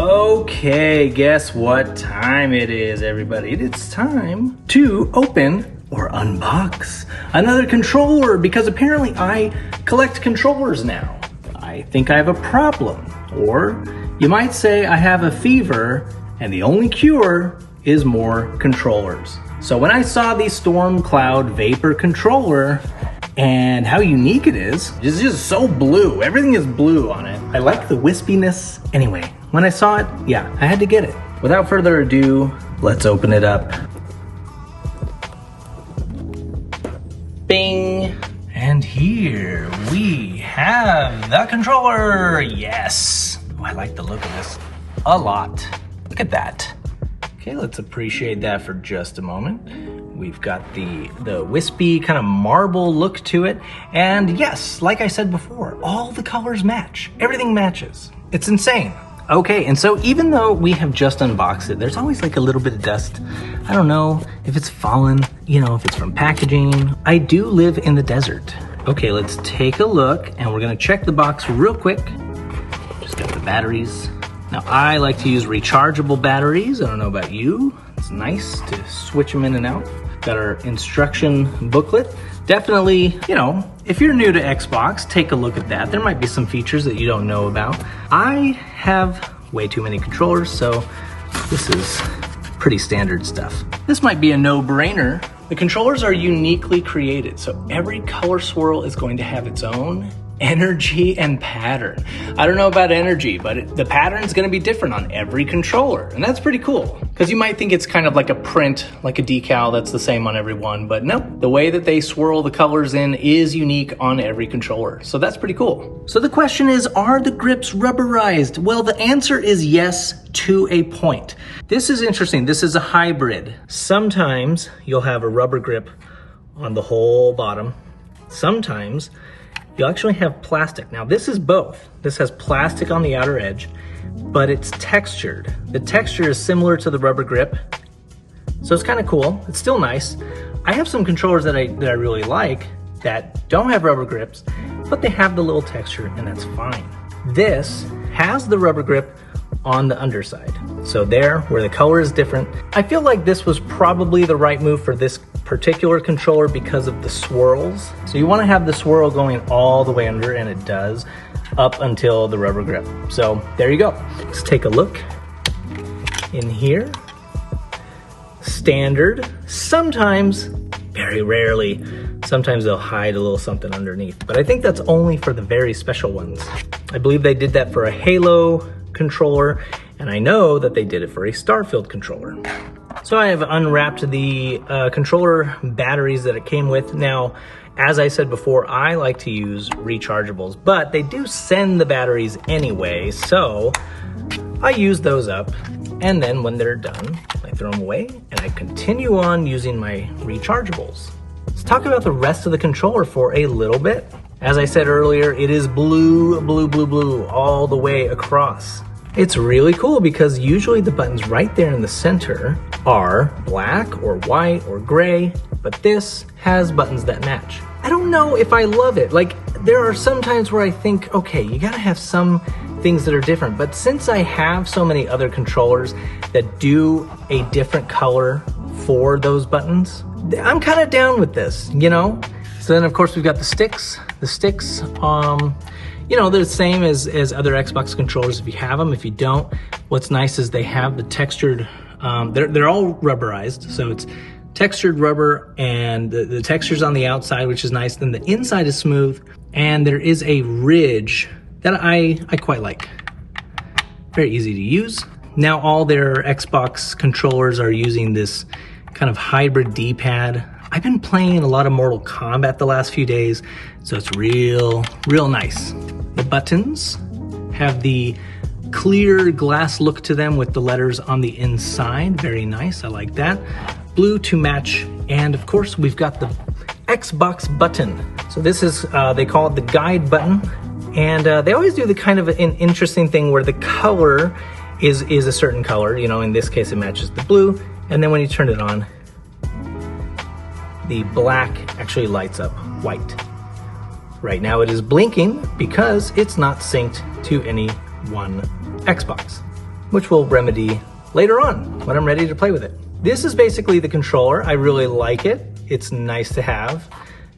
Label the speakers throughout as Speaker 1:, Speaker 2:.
Speaker 1: Okay, guess what time it is, everybody? It's time to open or unbox another controller, because apparently I collect controllers now. I think I have a problem, or you might say I have a fever and the only cure is more controllers. So when I saw the Storm Cloud Vapor controller and how unique it is, it's just so blue. Everything is blue on it. I like the wispiness. Anyway, when I saw it, yeah, I had to get it. Without further ado, let's open it up. Bing! And here we have the controller. Yes! Oh, I like the look of this a lot. Look at that. Okay, let's appreciate that for just a moment. We've got the wispy kind of marble look to it. And yes, like I said before, all the colors match. Everything matches. It's insane. Okay, and so even though we have just unboxed it, there's always like a little bit of dust. I don't know if it's fallen, if it's from packaging. I do live in the desert. Okay, let's take a look, and we're gonna check the box real quick. Just got the batteries. Now, I like to use rechargeable batteries. I don't know about you. It's nice to switch them in and out. Got our instruction booklet. Definitely, if you're new to Xbox, take a look at that. There might be some features that you don't know about. I have way too many controllers, so this is pretty standard stuff. This might be a no-brainer. The controllers are uniquely created, so every color swirl is going to have its own energy and pattern. I don't know about energy, but the pattern is going to be different on every controller, and that's pretty cool, because you might think it's kind of like a print, like a decal that's the same on every one, but no, the way that they swirl the colors in is unique on every controller, so that's pretty cool. So the question is, are the grips rubberized? Well, the answer is yes, to a point. This is interesting. This is a hybrid. Sometimes you'll have a rubber grip on the whole bottom. Sometimes you actually have plastic. Now this is both. This has plastic on the outer edge, but it's textured. The texture is similar to the rubber grip, so it's kind of cool. It's still nice. I have some controllers that I really like that don't have rubber grips, but they have the little texture, and that's fine. This has the rubber grip on the underside. So there, where the color is different, I feel like this was probably the right move for this particular controller because of the swirls. So you want to have the swirl going all the way under, and it does, up until the rubber grip. So there you go. Let's take a look in here. Standard. Sometimes, very rarely, sometimes they'll hide a little something underneath, but I think that's only for the very special ones. I believe they did that for a Halo controller, and I know that they did it for a Starfield controller. So I have unwrapped the controller batteries that it came with. Now, as I said before, I like to use rechargeables, but they do send the batteries anyway, so I use those up, and then when they're done, I throw them away, and I continue on using my rechargeables. Let's talk about the rest of the controller for a little bit. As I said earlier, it is blue, blue, blue, blue all the way across. It's really cool because usually the buttons right there in the center are black or white or gray, but this has buttons that match. I don't know if I love it. Like, there are some times where I think, okay, you gotta have some things that are different, but since I have so many other controllers that do a different color for those buttons, I'm kind of down with this, So then, of course, we've got the sticks. The sticks, they're the same as other Xbox controllers if you have them. If you don't, what's nice is they have the textured, they're all rubberized, so it's textured rubber, and the texture's on the outside, which is nice. Then the inside is smooth, and there is a ridge that I quite like. Very easy to use. Now all their Xbox controllers are using this kind of hybrid D-pad. I've been playing a lot of Mortal Kombat the last few days, so it's real nice. The buttons have the clear glass look to them with the letters on the inside. Very nice, I like that. Blue to match, and of course we've got the Xbox button. So this is, they call it the guide button, and they always do the kind of an interesting thing where the color is a certain color. In this case it matches the blue, and then when you turn it on, the black actually lights up white. Right now it is blinking because it's not synced to any one Xbox. which we'll remedy later on when I'm ready to play with it. This is basically the controller. I really like it. It's nice to have.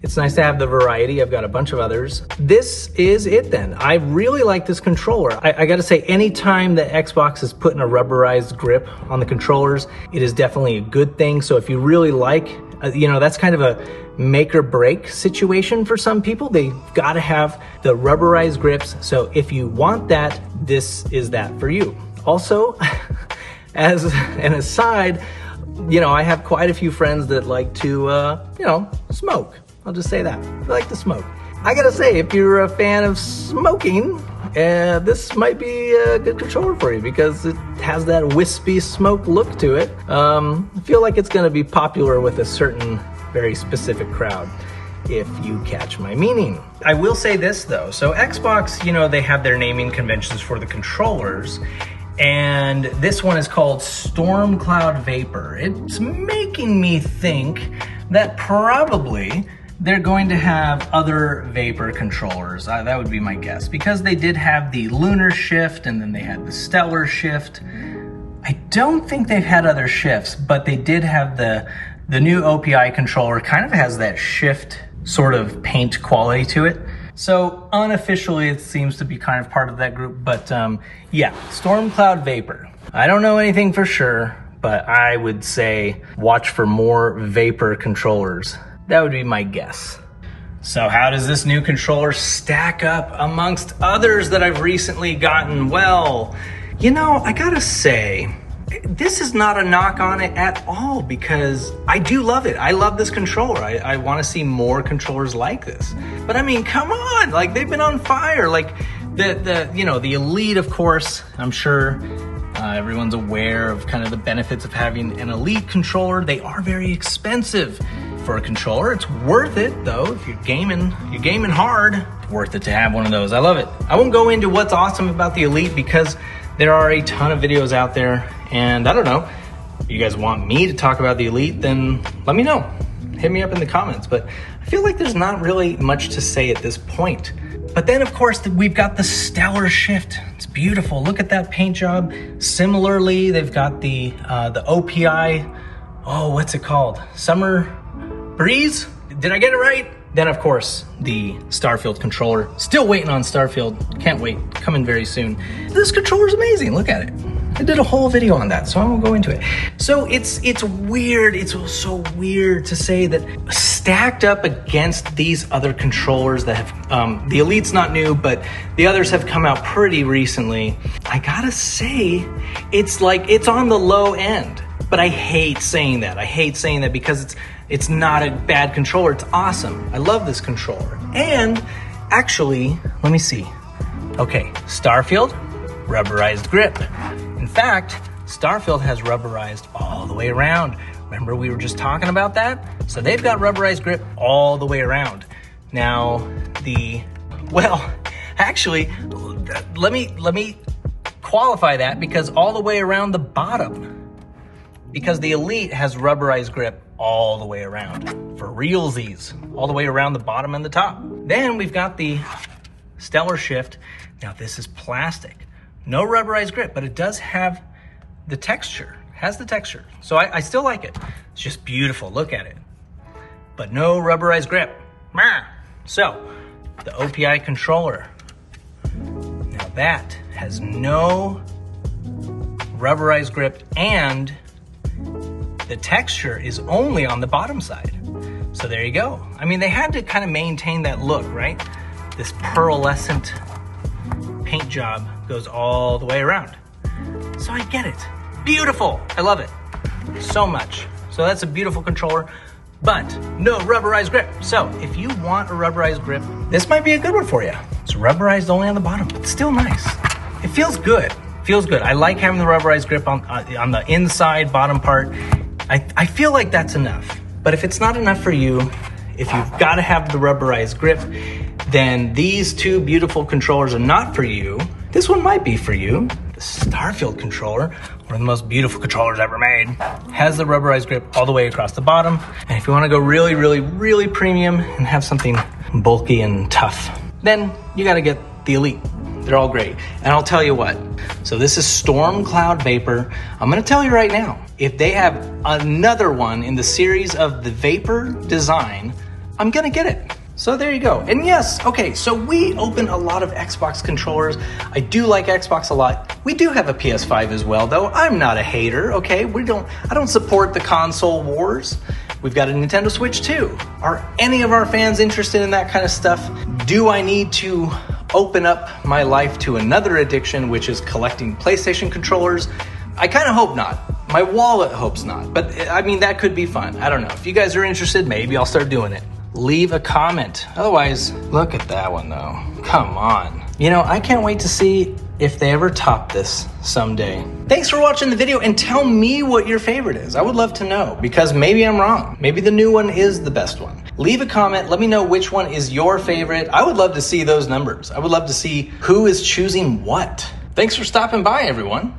Speaker 1: It's nice to have the variety. I've got a bunch of others. This is it then. I really like this controller. I gotta say, anytime that Xbox is putting a rubberized grip on the controllers, it is definitely a good thing. So if you really like, that's kind of a make or break situation for some people. They've gotta have the rubberized grips. So if you want that, this is that for you. Also, as an aside, I have quite a few friends that like to, smoke. I'll just say that. They like to smoke. I gotta say, if you're a fan of smoking, this might be a good controller for you because it has that wispy smoke look to it. I feel like it's gonna be popular with a certain very specific crowd, if you catch my meaning. I will say this though. So Xbox, they have their naming conventions for the controllers. And this one is called Stormcloud Vapor. It's making me think that probably they're going to have other Vapor controllers. That would be my guess, because they did have the Lunar Shift and then they had the Stellar Shift. I don't think they've had other shifts, but they did have the new OPI controller. Kind of has that Shift sort of paint quality to it. So unofficially, it seems to be kind of part of that group, but yeah, Stormcloud Vapor. I don't know anything for sure, but I would say watch for more Vapor controllers. That would be my guess. So how does this new controller stack up amongst others that I've recently gotten? Well, I gotta say, this is not a knock on it at all because I do love it. I love this controller. I want to see more controllers like this. But I mean, come on, like they've been on fire. Like the Elite, of course, I'm sure everyone's aware of kind of the benefits of having an Elite controller. They are very expensive for a controller. It's worth it though. If you're gaming hard, it's worth it to have one of those. I love it. I won't go into what's awesome about the Elite because there are a ton of videos out there, and I don't know, if you guys want me to talk about the Elite, then let me know. Hit me up in the comments, but I feel like there's not really much to say at this point. But then of course, we've got the Stellar Shift. It's beautiful, look at that paint job. Similarly, they've got the OPI, what's it called? Summer Breeze? Did I get it right? Then of course, the Starfield controller. Still waiting on Starfield, can't wait, coming very soon. This controller's amazing, look at it. I did a whole video on that, so I won't go into it. So it's weird, it's so weird to say that stacked up against these other controllers that have, the Elite's not new, but the others have come out pretty recently. I gotta say, it's on the low end, but I hate saying that. I hate saying that because it's not a bad controller, it's awesome. I love this controller. And actually, let me see. Okay, Starfield, rubberized grip. In fact, Starfield has rubberized all the way around. Remember we were just talking about that? So they've got rubberized grip all the way around. Now, actually, let me qualify that because all the way around the bottom. Because the Elite has rubberized grip all the way around. For realsies, all the way around the bottom and the top. Then we've got the Stellar Shift. Now this is plastic. No rubberized grip, but it does have the texture. Has the texture. So I still like it. It's just beautiful, look at it. But no rubberized grip. So, the OPI controller. Now that has no rubberized grip and the texture is only on the bottom side. So there you go. I mean, they had to kind of maintain that look, right? This pearlescent paint job goes all the way around. So I get it. Beautiful. I love it so much. So that's a beautiful controller, but no rubberized grip. So if you want a rubberized grip, this might be a good one for you. It's rubberized only on the bottom, but still nice. It feels good. Feels good. I like having the rubberized grip on the inside bottom part. I feel like that's enough. But if it's not enough for you, if you've got to have the rubberized grip, then these two beautiful controllers are not for you. This one might be for you. The Starfield controller, one of the most beautiful controllers ever made, has the rubberized grip all the way across the bottom. And if you want to go really, really, really premium and have something bulky and tough, then you got to get the Elite. They're all great. And I'll tell you what, so this is Storm Cloud Vapor. I'm gonna tell you right now, if they have another one in the series of the Vapor design, I'm gonna get it. So there you go. And yes, okay, so we open a lot of Xbox controllers. I do like Xbox a lot. We do have a PS5 as well, though. I'm not a hater, okay? I don't support the console wars. We've got a Nintendo Switch too. Are any of our fans interested in that kind of stuff? Do I need to open up my life to another addiction, which is collecting PlayStation controllers? I kind of hope not. My wallet hopes not. But I mean, that could be fun. I don't know. If you guys are interested, maybe I'll start doing it. Leave a comment. Otherwise, look at that one though. Come on. You know, I can't wait to see if they ever top this someday. Thanks for watching the video, and tell me what your favorite is. I would love to know, because maybe I'm wrong. Maybe the new one is the best one. Leave a comment. Let me know which one is your favorite. I would love to see those numbers. I would love to see who is choosing what. Thanks for stopping by, everyone.